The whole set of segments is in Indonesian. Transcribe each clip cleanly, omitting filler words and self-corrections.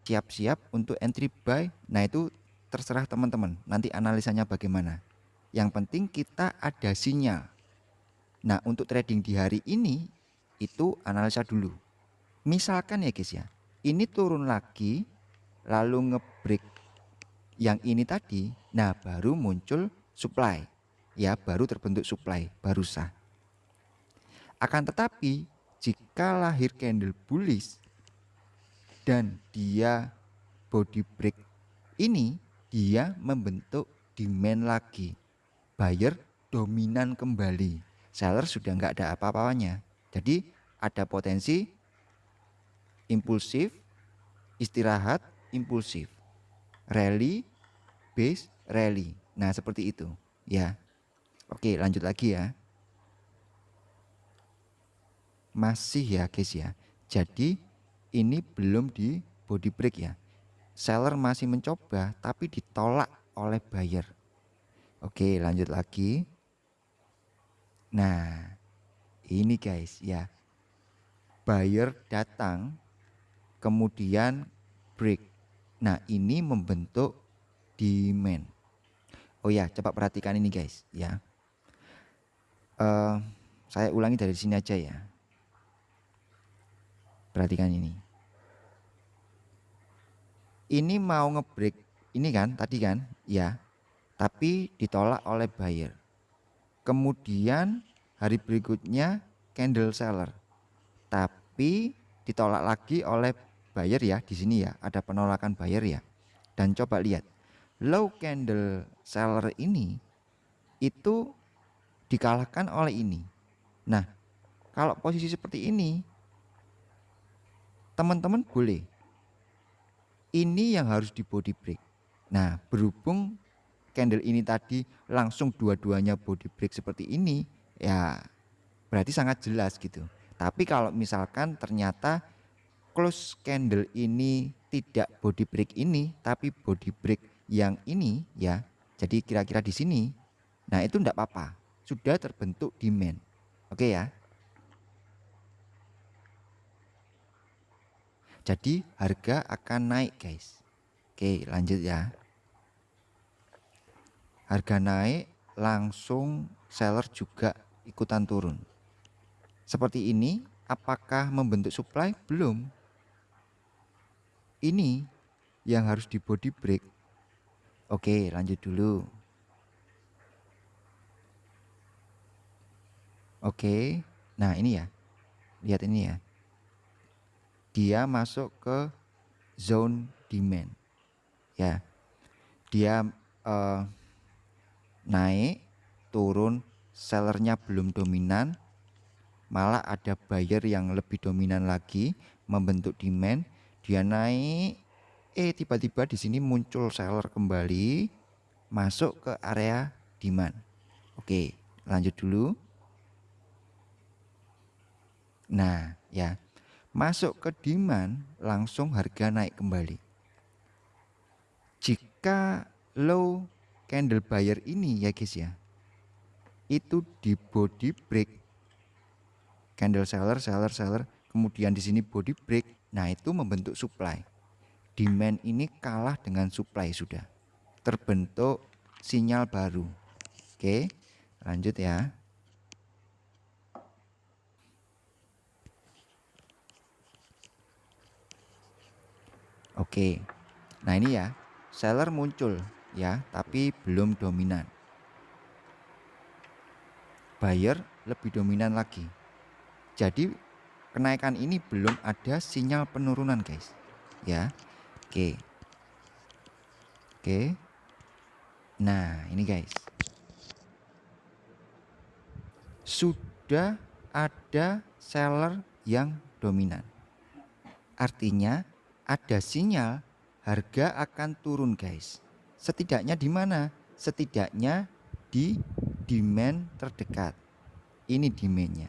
siap-siap untuk entry buy. Nah, itu terserah teman-teman, nanti analisanya bagaimana. Yang penting kita ada sinyal. Nah, untuk trading di hari ini itu analisa dulu. Misalkan ya guys ya, ini turun lagi lalu ngebreak yang ini tadi, nah baru muncul supply. Ya, baru terbentuk supply, baru sah. Akan tetapi jika lahir candle bullish dan dia body break ini, dia membentuk demand lagi. Buyer dominan kembali. Seller sudah nggak ada apa-apanya. Jadi ada potensi impulsif, istirahat, impulsif. Rally, base, rally. Nah, seperti itu. Ya. Oke, lanjut lagi ya. Masih ya guys ya. Jadi ini belum di body break ya. Seller masih mencoba tapi ditolak oleh buyer. Oke, lanjut lagi. Nah, ini guys ya. Buyer datang kemudian break. Nah, ini membentuk demand. Oh ya, coba perhatikan ini guys ya. Saya ulangi dari sini aja ya. Perhatikan ini. Ini mau ngebreak ini kan tadi kan ya, tapi ditolak oleh buyer. Kemudian hari berikutnya candle seller, tapi ditolak lagi oleh buyer ya. Di sini ya ada penolakan buyer ya. Dan coba lihat low candle seller ini itu dikalahkan oleh ini. Nah, kalau posisi seperti ini teman-teman boleh, ini yang harus di body break. Nah, berhubung candle ini tadi langsung dua-duanya body break seperti ini, ya berarti sangat jelas gitu. Tapi kalau misalkan ternyata close candle ini tidak body break ini, tapi body break yang ini ya, jadi kira-kira di sini, nah itu enggak apa-apa, sudah terbentuk demand. Oke ya. Jadi harga akan naik guys. Oke, lanjut ya. Harga naik langsung seller juga ikutan turun. Seperti ini, apakah membentuk supply? Belum. Ini yang harus di body break. Oke, lanjut dulu. Oke. Nah, ini ya. Lihat ini ya. Dia masuk ke zone demand. Ya. Dia naik, turun, sellernya belum dominan, malah ada buyer yang lebih dominan lagi membentuk demand. Dia naik, tiba-tiba di sini muncul seller kembali masuk ke area demand. Oke, lanjut dulu. Nah, ya. Masuk ke demand langsung harga naik kembali. Jika low candle buyer ini ya guys ya, itu di body break, candle seller, kemudian di sini body break. Nah, itu membentuk supply. Demand ini kalah dengan supply sudah. Terbentuk sinyal baru. Oke, lanjut ya. Oke. Nah, ini ya, seller muncul ya, tapi belum dominan. Buyer lebih dominan lagi. Jadi kenaikan ini belum ada sinyal penurunan guys. Ya. Oke. Oke. Nah, ini guys. Sudah ada seller yang dominan. Artinya ada sinyal harga akan turun guys. Setidaknya di mana? Setidaknya di demand terdekat. Ini demandnya.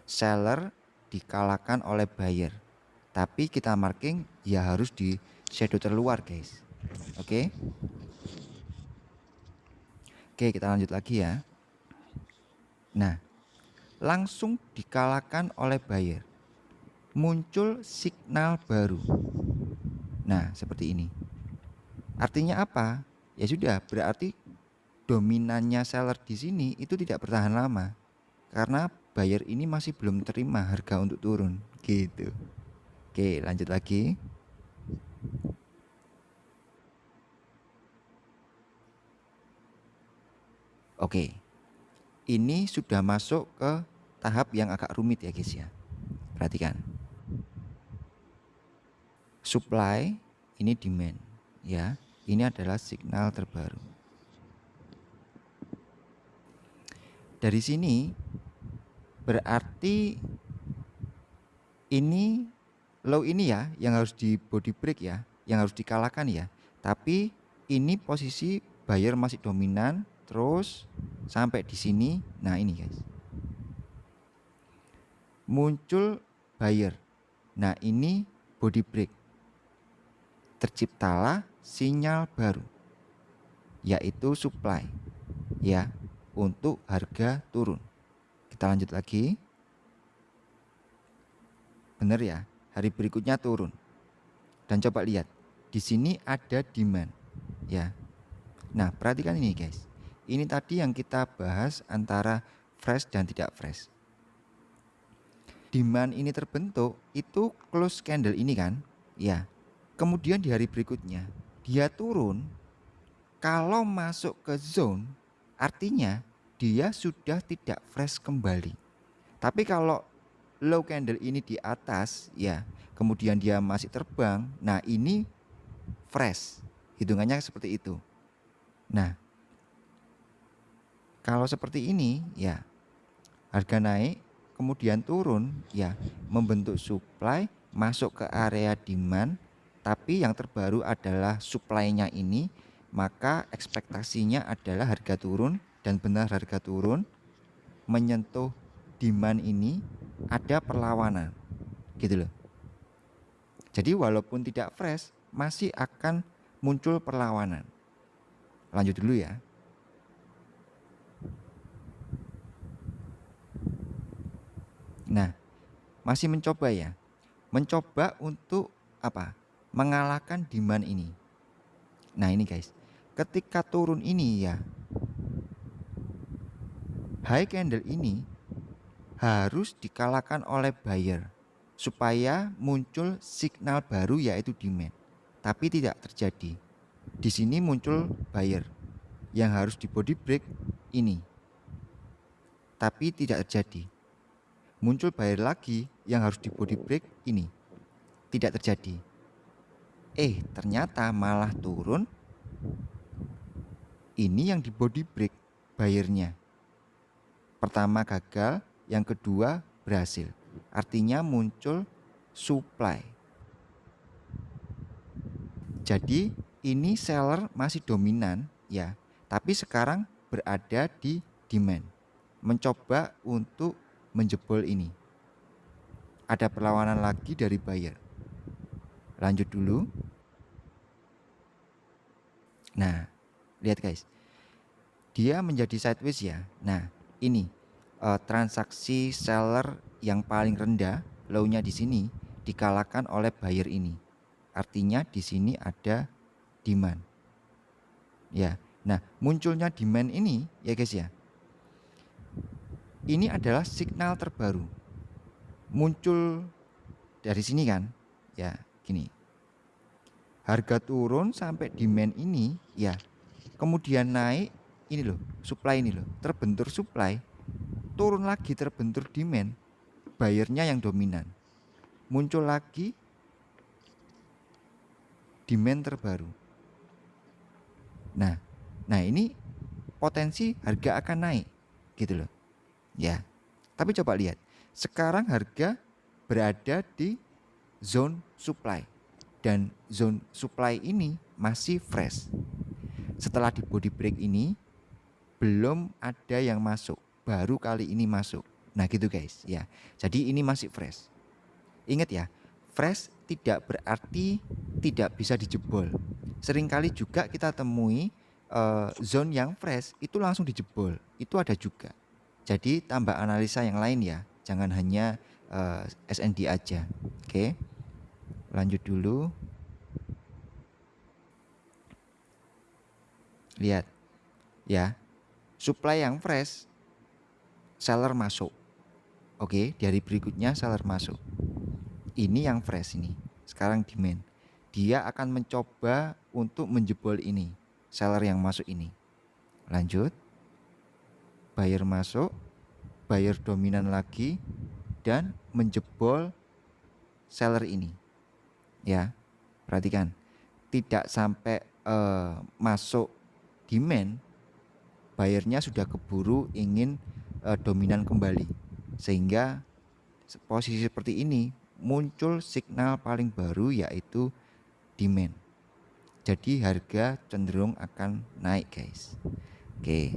Seller dikalahkan oleh buyer. Tapi kita marking ya harus di shadow terluar guys. Oke. Oke, kita lanjut lagi ya. Nah, langsung dikalahkan oleh buyer. muncul signal baru. Nah, seperti ini. Artinya apa? Ya sudah, berarti dominannya seller di sini itu tidak bertahan lama. Karena buyer ini masih belum terima harga untuk turun, gitu. Oke, lanjut lagi. Oke. Ini sudah masuk ke tahap yang agak rumit ya guys ya. Perhatikan. Supply, ini demand ya. Ini adalah signal terbaru. Dari sini berarti ini low ini ya yang harus di body break ya, yang harus dikalahkan ya. Tapi ini posisi buyer masih dominan terus sampai di sini. Nah, ini guys. Muncul buyer. Nah, ini body break. Terciptalah sinyal baru, yaitu supply ya, untuk harga turun. Kita lanjut lagi. Bener ya, hari berikutnya turun. Dan coba lihat, di sini ada demand ya. Nah, perhatikan ini guys. Ini tadi yang kita bahas antara fresh dan tidak fresh. Demand ini terbentuk itu close candle ini kan ya. Kemudian di hari berikutnya dia turun. Kalau masuk ke zone, artinya dia sudah tidak fresh kembali. Tapi kalau low candle ini di atas ya, kemudian dia masih terbang, nah ini fresh. Hitungannya seperti itu. Nah, kalau seperti ini ya, harga naik kemudian turun ya, membentuk supply masuk ke area demand, tapi yang terbaru adalah supply-nya ini, maka ekspektasinya adalah harga turun dan benar harga turun menyentuh demand ini, ada perlawanan gitu loh. Jadi walaupun tidak fresh masih akan muncul perlawanan. Lanjut dulu ya. Nah, masih mencoba ya. Mencoba untuk apa? Mengalahkan demand ini. Nah, ini guys. Ketika turun ini ya, high candle ini harus dikalahkan oleh buyer supaya muncul signal baru yaitu demand. Tapi tidak terjadi. Di sini muncul buyer yang harus di body break ini. Tapi tidak terjadi. Muncul buyer lagi yang harus di body break ini. Tidak terjadi. Ternyata malah turun. Ini yang di body break buyernya. Pertama gagal, yang kedua berhasil. Artinya muncul supply. Jadi ini seller masih dominan ya, tapi sekarang berada di demand. Mencoba untuk menjebol ini. Ada perlawanan lagi dari buyer. Lanjut dulu. Nah, lihat guys. Dia menjadi sideways ya. Nah, ini transaksi seller yang paling rendah, low-nya di sini dikalahkan oleh buyer ini. Artinya di sini ada demand. Ya. Nah, munculnya demand ini ya guys ya. Ini adalah signal terbaru. Muncul dari sini kan? Ya, gini. Harga turun sampai demand ini ya. Kemudian naik ini loh, supply ini loh, terbentur supply, turun lagi terbentur demand, buyernya yang dominan, muncul lagi demand terbaru. Nah ini potensi harga akan naik gitu loh ya. Tapi coba lihat, sekarang harga berada di zone supply dan zone supply ini masih fresh. Setelah di body break ini belum ada yang masuk, baru kali ini masuk. Nah gitu guys ya. Jadi ini masih fresh. Ingat ya, fresh tidak berarti tidak bisa dijebol. Seringkali juga kita temui zone yang fresh itu langsung dijebol. Itu ada juga. Jadi tambah analisa yang lain ya. Jangan hanya SND aja. Oke, lanjut dulu. Lihat ya, supply yang fresh, seller masuk. Oke, dari berikutnya seller masuk. Ini yang fresh ini. Sekarang demand. Dia akan mencoba untuk menjebol ini, seller yang masuk ini. Lanjut. Buyer masuk, buyer dominan lagi dan menjebol seller ini. Ya, perhatikan. Tidak sampai masuk demand, buyernya sudah keburu ingin dominan kembali. Sehingga posisi seperti ini muncul signal paling baru yaitu demand. Jadi harga cenderung akan naik guys. Oke.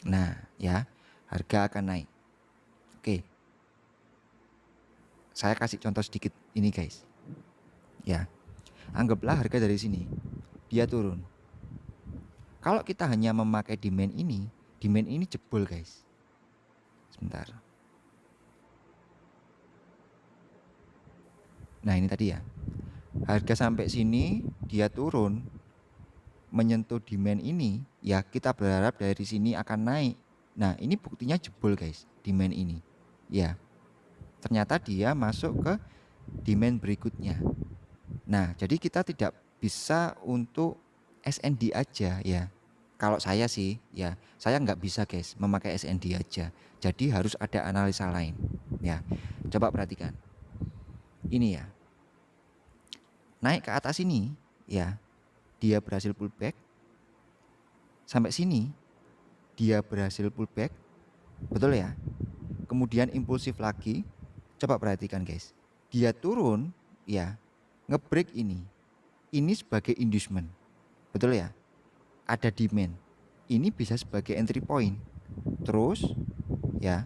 Nah ya, harga akan naik. Oke. Saya kasih contoh sedikit ini guys. Ya, anggaplah harga dari sini dia turun. Kalau kita hanya memakai demand ini jebol guys. Sebentar. Nah ini tadi ya, harga sampai sini dia turun menyentuh demand ini, ya kita berharap dari sini akan naik. Nah ini buktinya jebol guys, demand ini. Ya, ternyata dia masuk ke demand berikutnya. Nah jadi kita tidak bisa untuk SND aja ya. Kalau saya sih ya, saya nggak bisa guys memakai SND aja. Jadi harus ada analisa lain. Ya, coba perhatikan. Ini ya, naik ke atas ini ya, dia berhasil pullback. Sampai sini dia berhasil pullback, betul ya. Kemudian impulsif lagi. Coba perhatikan guys, dia turun ya, ngebreak ini sebagai inducement, betul ya. Ada demand, ini bisa sebagai entry point. Terus ya,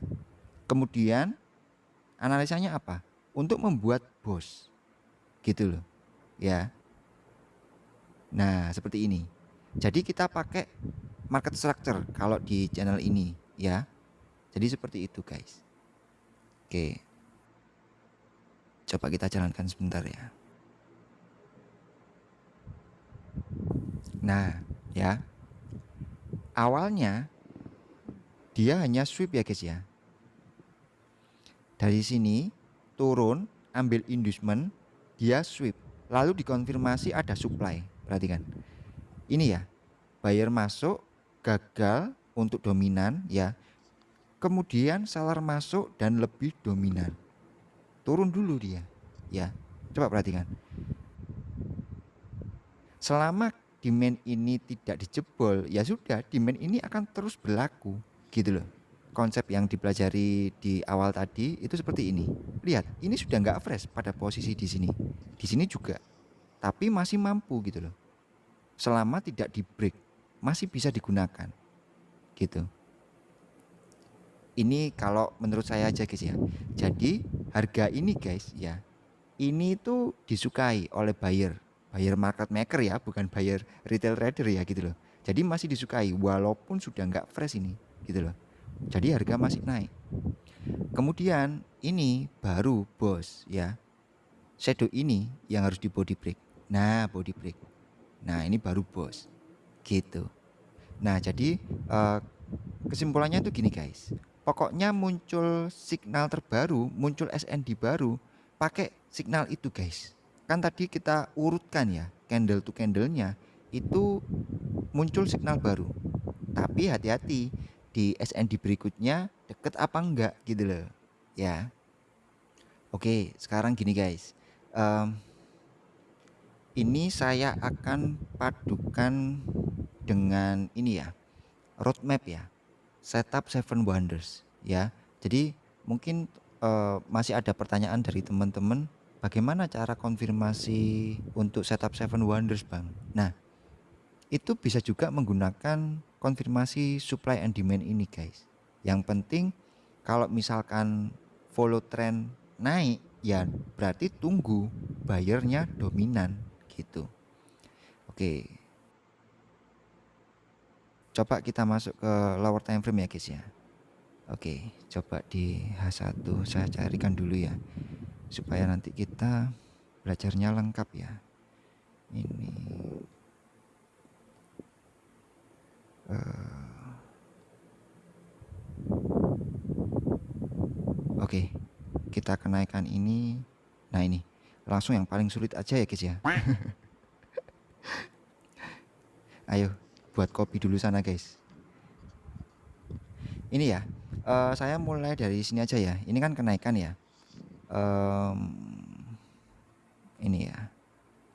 kemudian analisanya apa? Untuk membuat bos, gitu loh ya. Nah seperti ini. Jadi kita pakai market structure kalau di channel ini ya. Jadi seperti itu guys. Oke, coba kita jalankan sebentar ya. Nah ya, awalnya dia hanya sweep ya guys ya. Dari sini turun, ambil inducement, dia sweep. Lalu dikonfirmasi ada supply. Perhatikan. Ini ya, buyer masuk, gagal untuk dominan ya. Kemudian seller masuk dan lebih dominan. Turun dulu dia. Ya, coba perhatikan. Selama demand ini tidak dijebol, ya sudah, demand ini akan terus berlaku, gitu loh. Konsep yang dipelajari di awal tadi itu seperti ini. Lihat, ini sudah nggak fresh pada posisi di sini. Di sini juga, tapi masih mampu gitu loh. Selama tidak di break, masih bisa digunakan, gitu. Ini kalau menurut saya aja guys ya. Jadi harga ini guys ya, ini tuh disukai oleh buyer, buyer market maker ya, bukan buyer retail trader ya gitu loh. Jadi masih disukai walaupun sudah nggak fresh ini gitu loh. Jadi harga masih naik. Kemudian ini baru bos ya, shadow ini yang harus di body break. Nah body break, nah ini baru bos gitu. Nah jadi kesimpulannya itu gini guys, pokoknya muncul signal terbaru, muncul SND baru, pakai signal itu guys. Kan tadi kita urutkan ya, candle to candlenya itu muncul signal baru. Tapi hati-hati di SND berikutnya deket apa enggak gitu loh ya. Oke sekarang gini guys, ini saya akan padukan dengan ini ya, roadmap ya, setup 7 wonders ya. Jadi mungkin masih ada pertanyaan dari teman-teman, bagaimana cara konfirmasi untuk setup 7 wonders bang. Nah itu bisa juga menggunakan konfirmasi supply and demand ini guys. Yang penting kalau misalkan follow trend naik, ya berarti tunggu buyernya dominan gitu. Oke, coba kita masuk ke lower time frame ya guys ya. Oke, coba di H1 saya carikan dulu ya, supaya nanti kita belajarnya lengkap ya. Ini oke, kita kenaikan ini. Nah ini langsung yang paling sulit aja ya guys ya. Ayo buat kopi dulu sana guys. Ini ya, saya mulai dari sini aja ya. Ini kan kenaikan ya. Ini ya.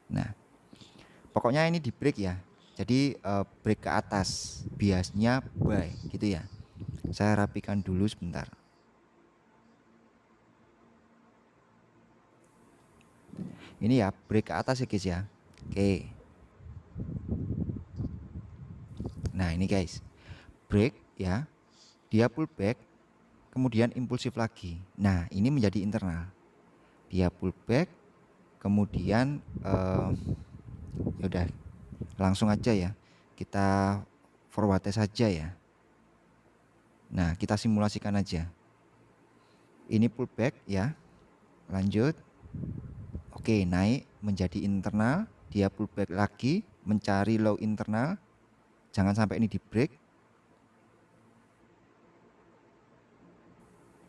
Nah, pokoknya ini di break ya. Jadi break ke atas, biasnya buy gitu ya. Saya rapikan dulu sebentar. Ini ya break ke atas ya guys ya. Oke. Nah ini guys, break ya, dia pullback, kemudian impulsif lagi. Nah ini menjadi internal. Dia pullback, kemudian yaudah langsung aja ya, kita forward test saja ya. Nah kita simulasikan aja. Ini pullback ya, lanjut. Oke, naik menjadi internal, dia pullback lagi, mencari low internal. Jangan sampai ini di break.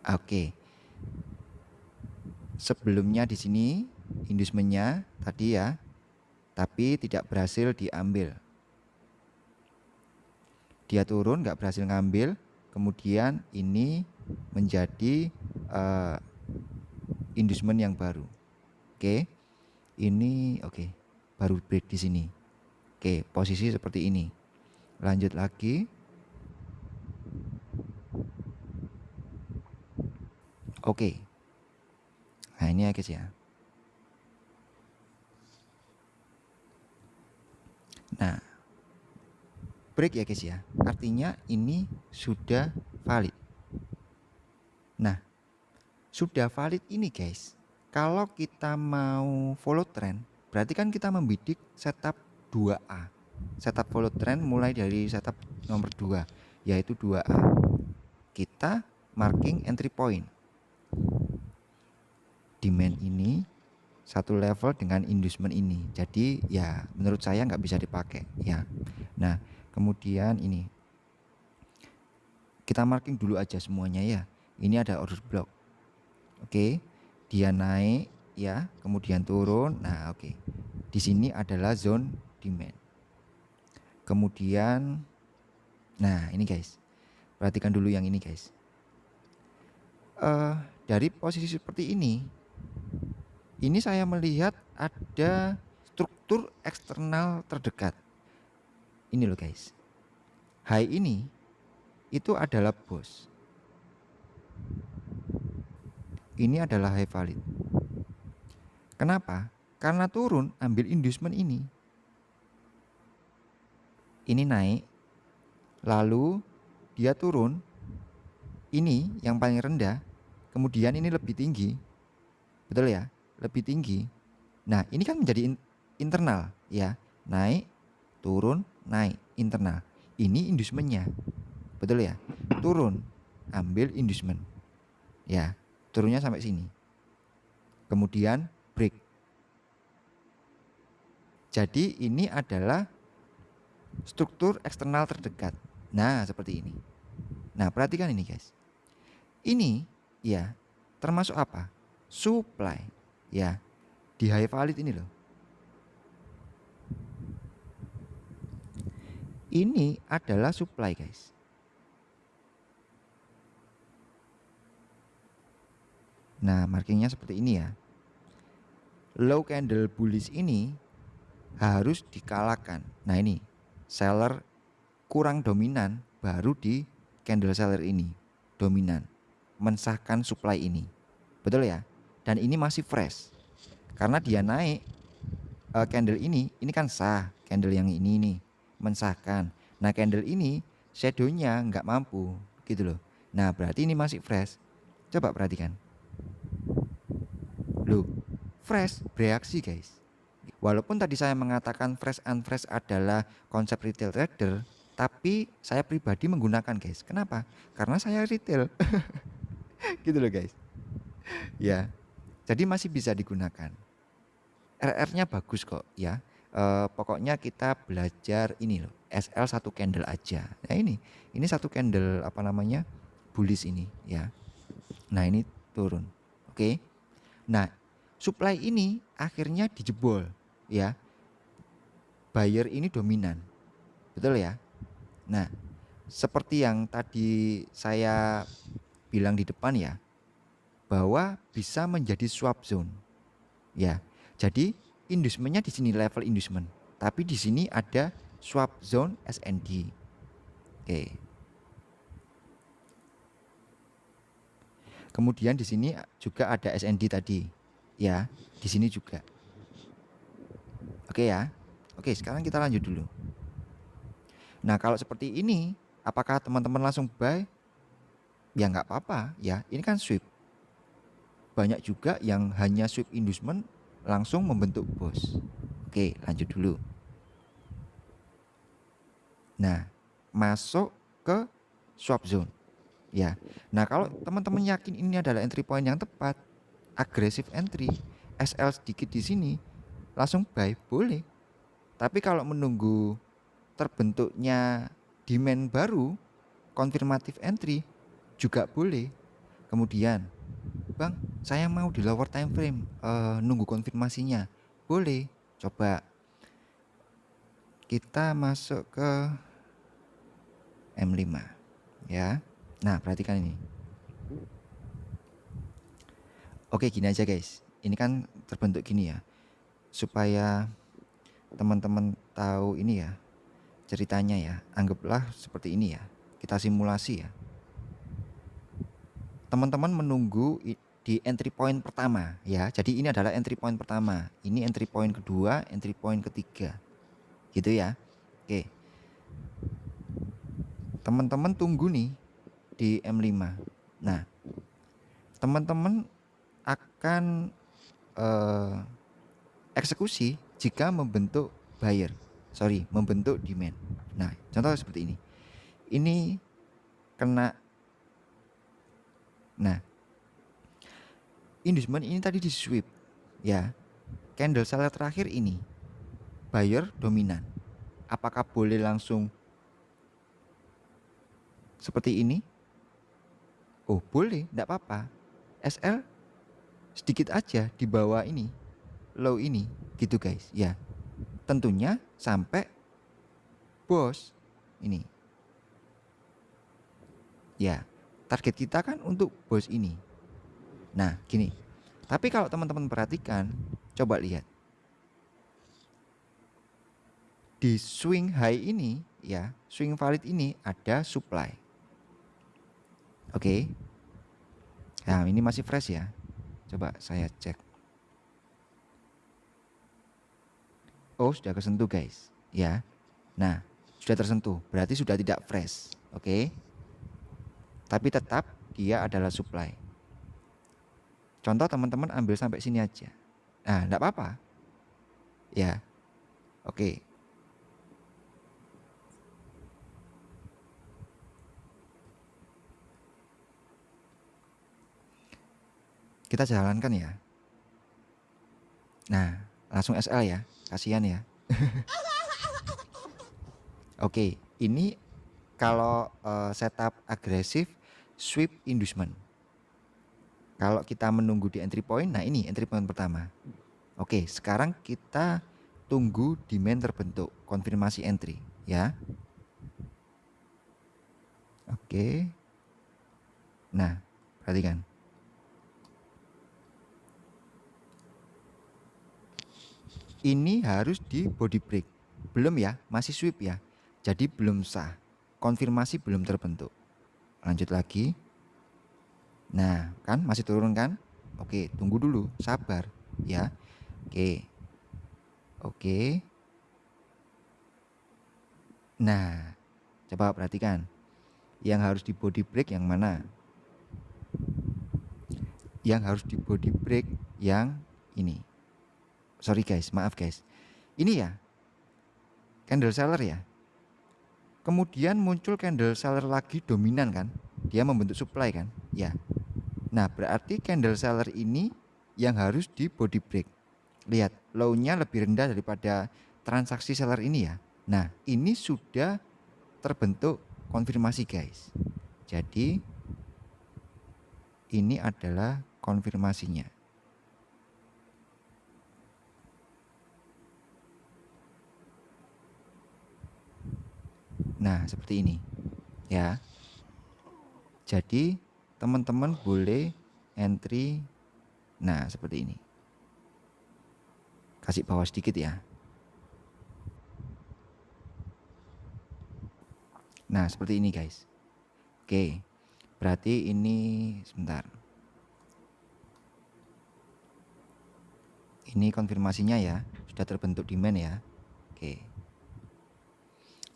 Oke. Sebelumnya di sini inducementnya tadi ya, tapi tidak berhasil diambil. Dia turun, nggak berhasil ngambil. Kemudian ini menjadi inducement yang baru. Oke, ini oke, baru break di sini. Oke, posisi seperti ini. Lanjut lagi. Oke. Nah ini ya guys ya. Nah, break ya guys ya. Artinya ini sudah valid. Nah, sudah valid ini guys. Kalau kita mau follow trend, berarti kan kita membidik setup 2A. Setup follow trend mulai dari setup nomor 2, yaitu 2A. Kita marking entry point. Demand ini satu level dengan inducement ini. Jadi ya menurut saya nggak bisa dipakai ya. Nah, kemudian ini kita marking dulu aja semuanya ya. Ini ada order block. Oke, dia naik ya, kemudian turun. Nah, oke. Di sini adalah zone demand. Kemudian, nah ini guys, perhatikan dulu yang ini guys. Dari posisi seperti ini saya melihat ada struktur eksternal terdekat. Ini loh guys. High ini itu adalah bos. Ini adalah high valid. Kenapa? Karena turun ambil inducement ini. Ini naik, lalu dia turun. Ini yang paling rendah, kemudian ini lebih tinggi. Betul ya? Lebih tinggi. Nah, ini kan menjadi internal ya. Naik, turun, naik, internal. Ini inducementnya. Betul ya? Turun, ambil inducement. Ya, turunnya sampai sini. Kemudian break. Jadi ini adalah struktur eksternal terdekat. Nah, seperti ini. Nah, perhatikan ini guys. Ini ya termasuk apa? Supply ya. Di high valid ini loh. Ini adalah supply guys. Nah, markingnya seperti ini ya. Low candle bullish ini harus dikalahkan. Nah, ini seller kurang dominan, baru di candle seller ini dominan, mensahkan supply ini. Betul ya? Dan ini masih fresh. Karena dia naik candle ini kan sah. Candle yang ini nih mensahkan. Nah, candle ini shadownya nggak mampu gitu loh. Nah, berarti ini masih fresh. Coba perhatikan. Loh, fresh bereaksi guys. Walaupun tadi saya mengatakan fresh and fresh adalah konsep retail trader, Tapi saya pribadi menggunakan guys. Kenapa? Karena saya retail. Gitu loh guys. Ya. Jadi masih bisa digunakan. RR-nya bagus kok ya. Pokoknya kita belajar ini loh, SL satu candle aja. Nah ini satu candle apa namanya, bullish ini ya. Nah ini turun, oke. Nah supply ini akhirnya dijebol ya. Buyer ini dominan, betul ya. Nah seperti yang tadi saya bilang di depan ya, bahwa bisa menjadi swap zone ya. Jadi inducementnya di sini level inducement, tapi di sini ada swap zone SND. Oke. Kemudian di sini juga ada SND tadi, ya. Di sini juga. Oke ya. Oke, sekarang kita lanjut dulu. Nah, kalau seperti ini, apakah teman-teman langsung buy? Ya nggak apa-apa, ya. Ini kan sweep. Banyak juga yang hanya sweep inducement langsung membentuk bos. Oke, lanjut dulu. Nah, masuk ke swap zone. Ya. Nah, kalau teman-teman yakin ini adalah entry point yang tepat, agresif entry, SL sedikit di sini, langsung buy boleh. Tapi kalau menunggu terbentuknya demand baru, konfirmatif entry juga boleh. Kemudian, Bang, saya mau di lower time frame, nunggu konfirmasinya. Boleh. Coba kita masuk ke M5 ya. Nah, perhatikan ini. Oke, gini aja guys. Ini kan terbentuk gini ya. Supaya teman-teman tahu ini ya, ceritanya ya. Anggaplah seperti ini ya. Kita simulasi ya. Teman-teman menunggu di entry point pertama ya. Jadi ini adalah entry point pertama. Ini entry point kedua, entry point ketiga. Gitu ya. Oke. Teman-teman tunggu nih di M5. Nah, teman-teman akan eksekusi jika membentuk membentuk demand. Nah, contoh seperti ini. Ini kena. Nah, inducement ini tadi di sweep ya. Candle seller terakhir ini buyer dominan. Apakah boleh langsung seperti ini? Oh, boleh, enggak apa-apa. SL sedikit aja di bawah ini, low ini, gitu guys. Ya, tentunya sampai bos ini. Ya, target kita kan untuk bos ini. Nah, gini. Tapi kalau teman-teman perhatikan, coba lihat. Di swing high ini, ya, swing valid ini ada supply. Oke. Nah, ini masih fresh ya. Coba saya cek. Oh, sudah kesentuh guys. Ya. Nah, sudah tersentuh. Berarti sudah tidak fresh. Oke. Tapi tetap dia adalah supply. Contoh teman-teman ambil sampai sini aja. Nah, enggak apa-apa. Ya. Oke. Kita jalankan ya. Nah, langsung SL ya. Kasihan ya. Oke, ini kalau setup agresif sweep inducement. Kalau kita menunggu di entry point, nah ini entry point pertama. Oke, sekarang kita tunggu demand terbentuk, konfirmasi entry ya. Oke. Nah, perhatikan. Ini harus di body break. Belum ya, masih sweep ya. Jadi belum sah. Konfirmasi belum terbentuk. Lanjut lagi. Nah, kan masih turun kan? Oke, tunggu dulu, sabar ya. Oke. Oke. Nah, coba perhatikan. Yang harus di body break yang mana? Yang harus di body break yang ini. Sorry guys, maaf guys. Ini ya, candle seller ya. Kemudian muncul candle seller lagi dominan kan, dia membentuk supply kan, ya. Nah berarti candle seller ini yang harus di body break. Lihat low-nya lebih rendah daripada transaksi seller ini ya. Nah ini sudah terbentuk konfirmasi guys. Jadi ini adalah konfirmasinya. Nah seperti ini ya. Jadi teman-teman boleh entry. Nah seperti ini. Kasih bawah sedikit ya. Nah seperti ini guys. Oke, berarti ini sebentar. Ini konfirmasinya ya, sudah terbentuk demand ya. Oke,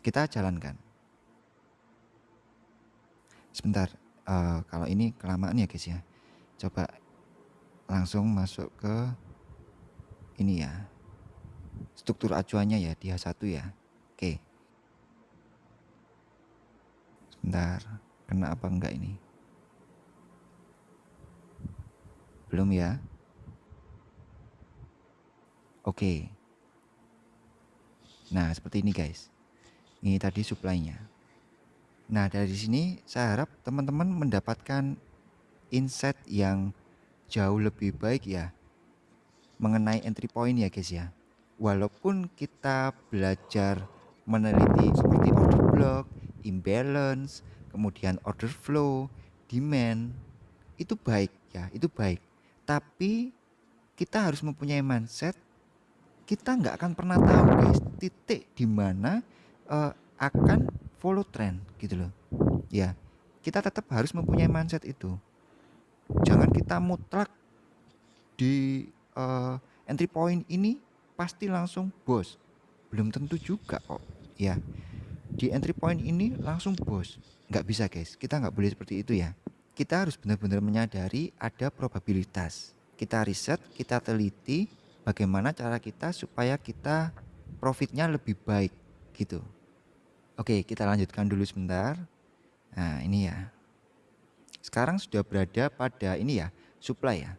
kita jalankan. Sebentar, kalau ini kelamaan ya guys ya. Coba langsung masuk ke ini ya, struktur acuannya ya di H1 ya. Oke, sebentar, kena apa enggak ini? Belum ya. Oke. Nah seperti ini guys. Ini tadi supply-nya. Nah dari sini saya harap teman-teman mendapatkan insight yang jauh lebih baik ya mengenai entry point ya guys ya. Walaupun kita belajar meneliti seperti order block, imbalance, kemudian order flow, demand, itu baik ya, itu baik. Tapi kita harus mempunyai mindset, kita nggak akan pernah tahu guys titik di mana akan follow trend gitu loh. Ya, kita tetap harus mempunyai mindset itu. Jangan kita mutlak di entry point ini pasti langsung bos. Belum tentu juga kok. Ya, di entry point ini langsung bos. Nggak bisa guys, kita nggak boleh seperti itu ya. Kita harus benar-benar menyadari ada probabilitas. Kita riset, kita teliti bagaimana cara kita supaya kita profitnya lebih baik gitu. Oke, kita lanjutkan dulu sebentar. Nah ini ya. Sekarang sudah berada pada ini ya, supply ya.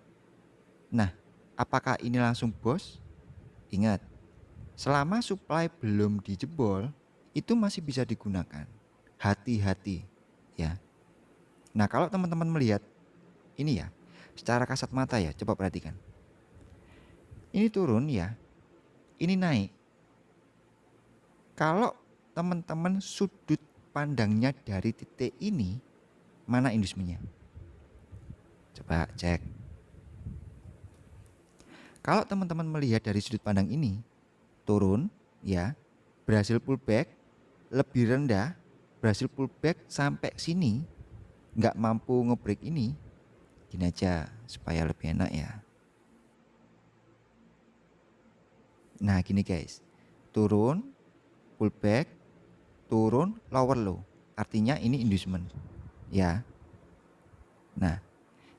Nah, apakah ini langsung bos? Ingat, selama supply belum dijebol, itu masih bisa digunakan. Hati-hati ya. Nah, kalau teman-teman melihat ini ya, secara kasat mata ya, coba perhatikan. Ini turun ya, ini naik. Kalau teman-teman sudut pandangnya dari titik ini, mana industrinya? Coba cek. Kalau teman-teman melihat dari sudut pandang ini, turun ya, berhasil pullback lebih rendah, berhasil pullback sampai sini, nggak mampu ngebreak ini, gini aja supaya lebih enak ya. Nah gini guys, turun, pullback, turun, lower low, artinya ini inducement ya. Nah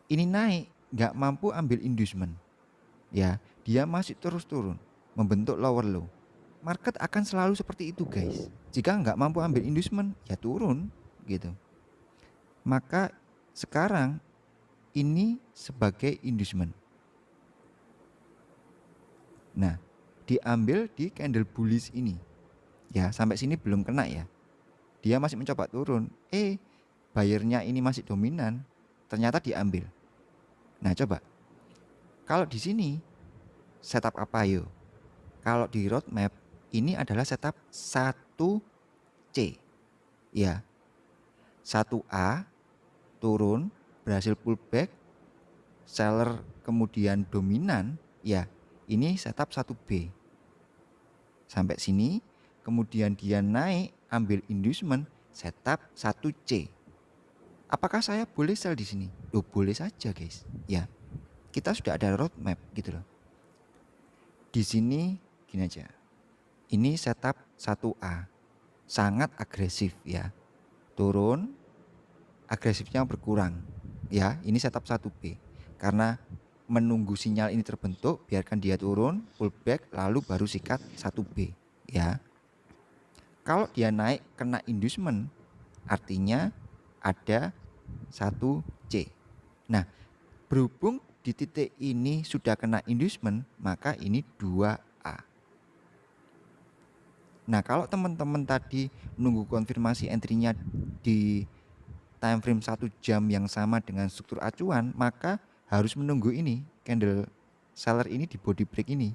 ini naik, nggak mampu ambil inducement ya, dia masih terus turun, membentuk lower low. Market akan selalu seperti itu guys. Jika nggak mampu ambil inducement, ya turun gitu. Maka sekarang ini sebagai inducement. Nah, diambil di candle bullish ini. Ya, sampai sini belum kena ya. Dia masih mencoba turun. Bayarnya ini masih dominan. Ternyata diambil. Nah, coba. Kalau di sini setup apa yuk? Kalau di roadmap ini adalah setup 1C. Ya. 1A turun, berhasil pullback, seller kemudian dominan, ya ini setup 1B. Sampai sini, kemudian dia naik, ambil inducement, setup 1C. Apakah saya boleh sell di sini? Loh, boleh saja guys. Ya, kita sudah ada roadmap gitu loh. Di sini gini aja. Ini setup 1A. Sangat agresif ya. Turun, agresifnya berkurang. Ya, ini setup 1B. Karena menunggu sinyal ini terbentuk, biarkan dia turun, pullback, lalu baru sikat 1B ya. Kalau dia naik kena inducement, artinya ada 1C. Nah, berhubung di titik ini sudah kena inducement, maka ini 2A. Nah, kalau teman-teman tadi nunggu konfirmasi entry-nya di time frame 1 jam yang sama dengan struktur acuan, maka harus menunggu ini, candle seller ini di body break ini.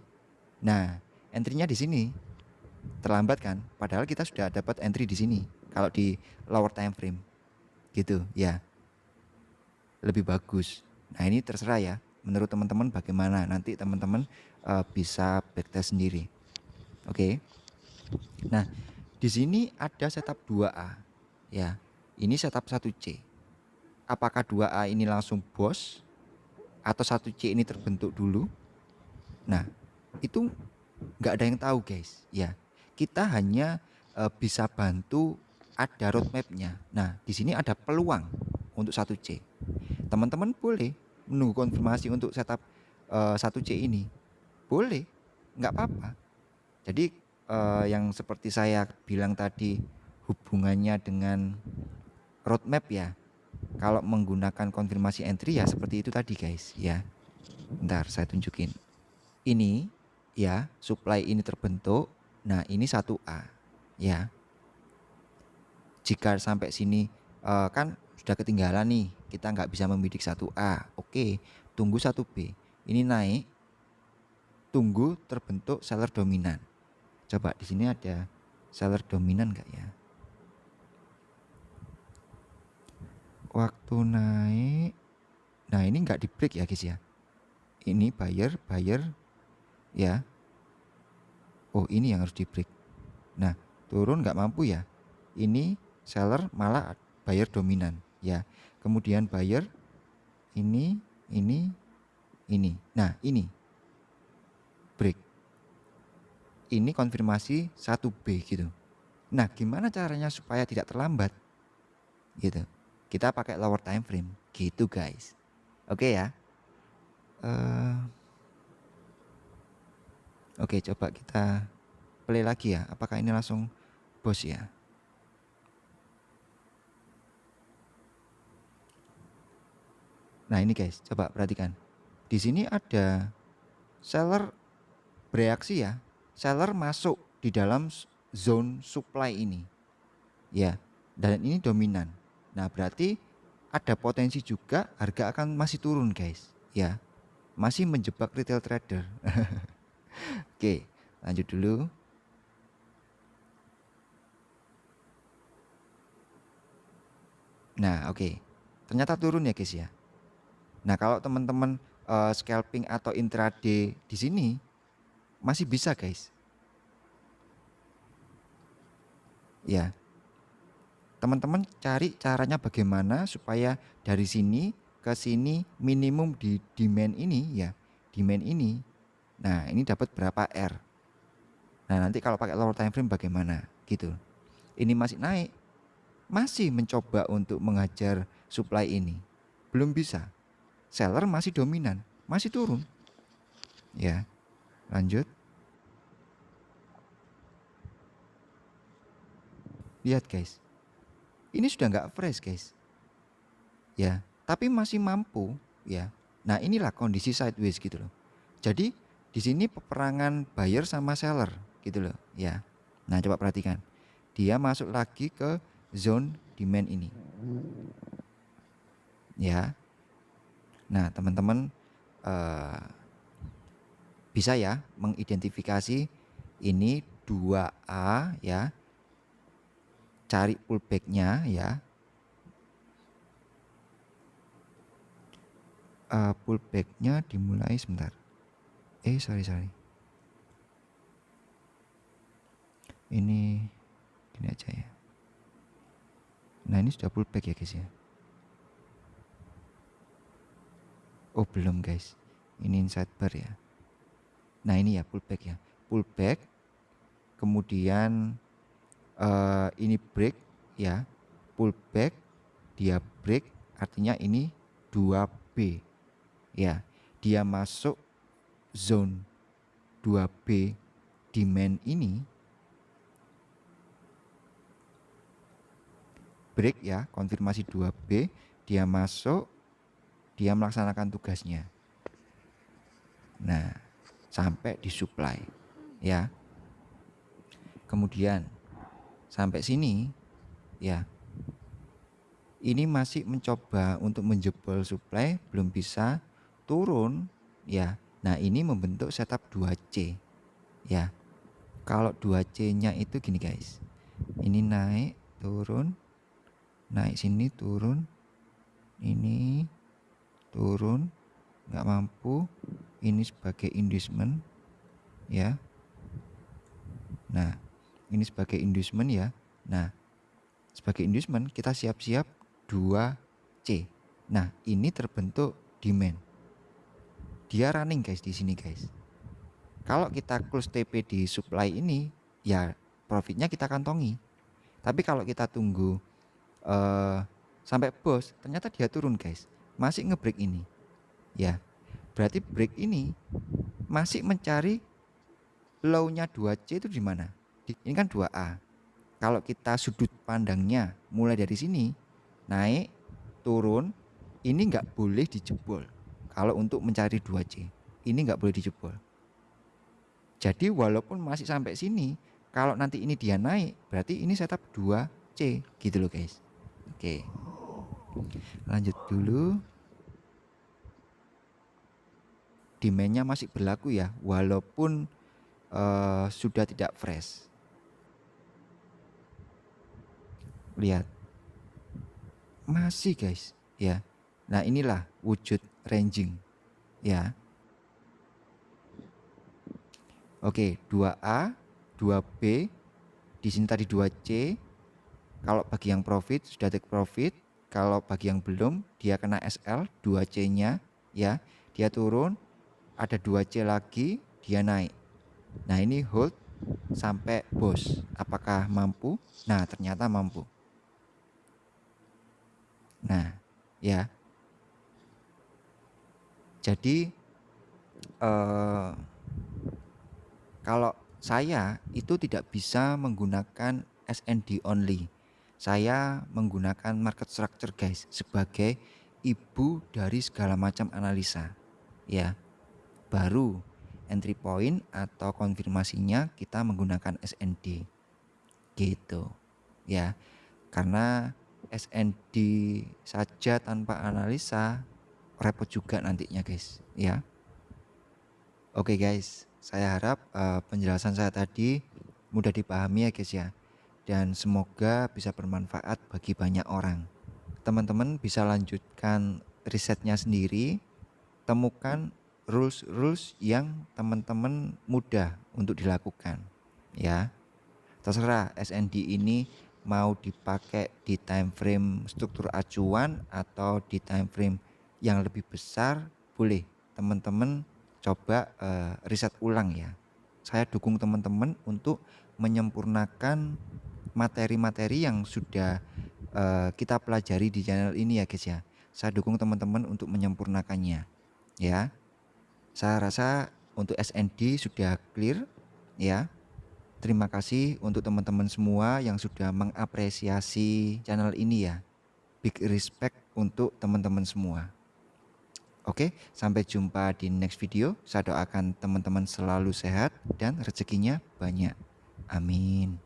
Nah, entry-nya di sini. Terlambat kan? Padahal kita sudah dapat entry di sini kalau di lower time frame. Gitu, ya. Lebih bagus. Nah, ini terserah ya. Menurut teman-teman bagaimana? Nanti teman-teman bisa backtest sendiri. Oke. Nah, di sini ada setup 2A. Ya. Ini setup 1C. Apakah 2A ini langsung bos atau 1C ini terbentuk dulu? Nah, itu nggak ada yang tahu guys. Ya, kita hanya bisa bantu ada roadmapnya. Nah, di sini ada peluang untuk 1C. Teman-teman boleh menunggu konfirmasi untuk setup 1C ini. Boleh, nggak apa-apa. Jadi yang seperti saya bilang tadi, hubungannya dengan roadmap ya. Kalau menggunakan konfirmasi entry ya seperti itu tadi guys ya. Bentar saya tunjukin. Ini ya, supply ini terbentuk. Nah, ini 1A ya. Jika sampai sini kan sudah ketinggalan nih, kita nggak bisa membidik 1A. Oke, tunggu 1B. Ini naik, tunggu terbentuk seller dominan. Coba di sini ada seller dominan nggak ya? Waktu naik, nah ini nggak di break ya guys ya. Ini buyer ya. Oh, ini yang harus di break. Nah, turun nggak mampu ya. Ini seller malah buyer dominan ya. Kemudian buyer ini. Nah, ini break. Ini konfirmasi 1B gitu. Nah, gimana caranya supaya tidak terlambat? Gitu. Kita pakai lower time frame gitu guys. Oke ya. Oke, coba kita play lagi ya. Apakah ini langsung bos ya? Nah, ini guys, coba perhatikan. Di sini ada seller bereaksi ya. Seller masuk di dalam zone supply ini. Ya, dan ini dominan. Nah, berarti ada potensi juga harga akan masih turun, guys. Ya. Masih menjebak retail trader. Oke, lanjut dulu. Nah, oke. Ternyata turun ya, guys ya. Nah, kalau teman-teman scalping atau intraday di sini masih bisa, guys. Ya. Teman-teman cari caranya bagaimana supaya dari sini ke sini minimum di demand ini ya. Demand ini. Nah, ini dapat berapa R. Nah, nanti kalau pakai lower time frame bagaimana gitu. Ini masih naik. Masih mencoba untuk menghajar supply ini. Belum bisa. Seller masih dominan, masih turun. Ya. Lanjut. Lihat guys. Ini sudah nggak fresh guys. Ya, tapi masih mampu ya. Nah, inilah kondisi sideways gitu loh. Jadi di sini peperangan buyer sama seller gitu loh ya. Nah, coba perhatikan. Dia masuk lagi ke zone demand ini. Ya. Nah, teman-teman bisa ya mengidentifikasi ini 2A ya. Cari pullback-nya ya. Pullback-nya dimulai sebentar. Sorry. Ini aja ya. Nah, ini sudah pullback ya guys ya. Oh, belum guys. Ini inside bar ya. Nah, ini ya pullback ya. Pullback. Kemudian ini break ya. Pullback, dia break, artinya ini 2B. Ya, dia masuk zone 2B demand ini. break ya, konfirmasi 2B, dia masuk, dia melaksanakan tugasnya. Nah, sampai disuplai ya. Kemudian sampai sini ya. Ini masih mencoba untuk menjebol supply, belum bisa turun ya. Nah, ini membentuk setup 2C ya. Kalau 2C-nya itu gini guys. Ini naik, turun, naik sini, turun, ini turun, nggak mampu, ini sebagai inducement ya. Nah, ini sebagai inducement ya. Nah, sebagai inducement kita siap-siap 2C. Nah, ini terbentuk demand. Dia running guys di sini guys. Kalau kita close TP di supply ini, ya profitnya kita kantongi. Tapi kalau kita tunggu sampai bos, ternyata dia turun guys, masih ngebreak ini. Ya, berarti break ini masih mencari low-nya 2C itu di mana? Ini kan 2A. Kalau kita sudut pandangnya mulai dari sini, naik, turun, ini nggak boleh dijebol. Kalau untuk mencari 2C, ini nggak boleh dijebol. Jadi walaupun masih sampai sini, kalau nanti ini dia naik, berarti ini setup 2C gitu loh guys. Oke, lanjut dulu. Demandnya masih berlaku ya, walaupun sudah tidak fresh. Lihat, masih guys ya. Nah, inilah wujud ranging ya. Oke, 2A, 2B, di sini tadi 2C. Kalau bagi yang profit sudah take profit, kalau bagi yang belum dia kena SL 2C-nya ya. Dia turun, ada 2C lagi, dia naik. Nah, ini hold sampai bos. Apakah mampu? Nah, ternyata mampu. Nah, ya. Jadi kalau saya itu tidak bisa menggunakan SND only. Saya menggunakan market structure guys sebagai ibu dari segala macam analisa. Ya. Baru entry point atau konfirmasinya kita menggunakan SND. Gitu. Ya. Karena SND saja tanpa analisa repot juga nantinya guys, ya. Oke guys, saya harap penjelasan saya tadi mudah dipahami ya guys ya. Dan semoga bisa bermanfaat bagi banyak orang. Teman-teman bisa lanjutkan risetnya sendiri, temukan rules-rules yang teman-teman mudah untuk dilakukan. Ya, terserah SND ini mau dipakai di time frame struktur acuan atau di time frame yang lebih besar, boleh teman-teman coba riset ulang ya. Saya dukung teman-teman untuk menyempurnakan materi-materi yang sudah kita pelajari di channel ini ya guys ya. Saya dukung teman-teman untuk menyempurnakannya ya. Saya rasa untuk SND sudah clear ya. Terima kasih untuk teman-teman semua yang sudah mengapresiasi channel ini ya. Big respect untuk teman-teman semua. Oke, sampai jumpa di next video. Saya doakan teman-teman selalu sehat dan rezekinya banyak. Amin.